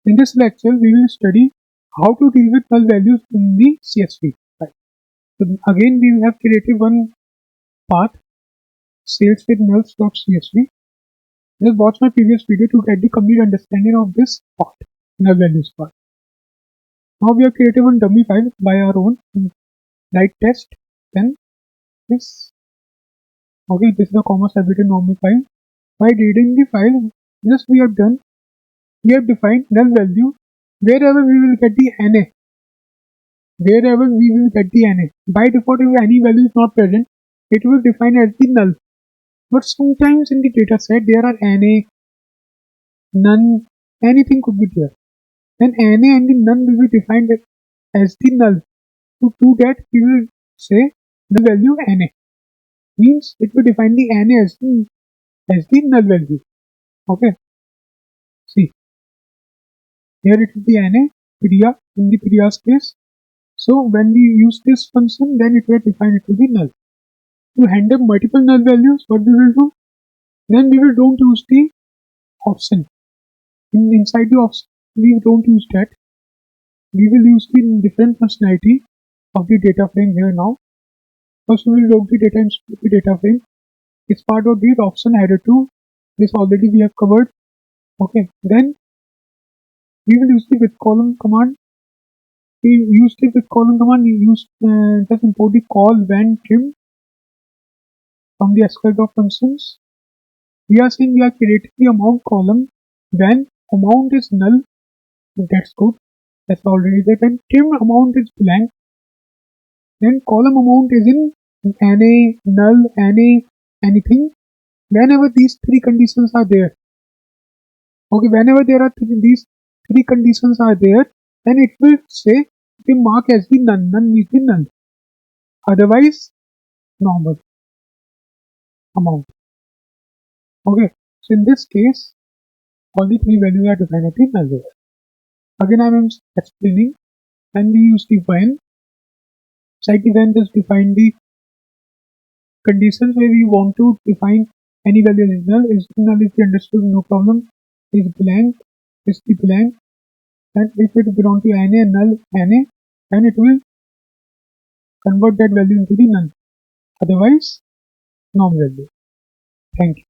In this lecture, we will study how to deal with null values in the CSV. Right. So again, we have created one path, sales with nulls.csv. Just watch my previous video to get the complete understanding of this part, null values part. Now we have created one dummy file by our own, like test, then this. Okay, this is the comma separated normal file. By reading the file, just we have done, we have defined null value wherever we will get the NA. Wherever we will get the NA. By default, if any value is not present, it will define as the null. But sometimes in the dataset there are NA, none, anything could be there. Then NA and the none will be defined as the null. So to that we will say the value NA. Means it will define the NA as the null value. Okay. See. Here it is the NA, PDR, in the PDR space. So when we use this function, then it will define it to be null. To handle multiple null values, what we will do? Then we will don't use the option. Inside the option, we don't use that. We will use the different functionality of the data frame here now. First we will load the data into the data frame. It's part of the option header 2. This already we have covered. Okay. Then we will use the with column command. We use the with column command. We use just import the call when trim from the SQL.functions. We are saying we are creating the amount column when amount is null. That's good. That's already there. Then trim amount is blank. Then column amount is in NA, null, NA, anything. Whenever these three conditions are there. Okay, whenever there are these three conditions are there, then it will say the mark as the none. None is the null. Otherwise, normal amount. Okay, so in this case, all the three values are defined at the null value. Again, I am explaining. When we use the when, inside the when just define the conditions where we want to define any value is null. Is null is the understood, no problem. Is blank, is the blank. And if it belongs to NA, null, NA, then it will convert that value into the none. Otherwise, normal value. Thank you.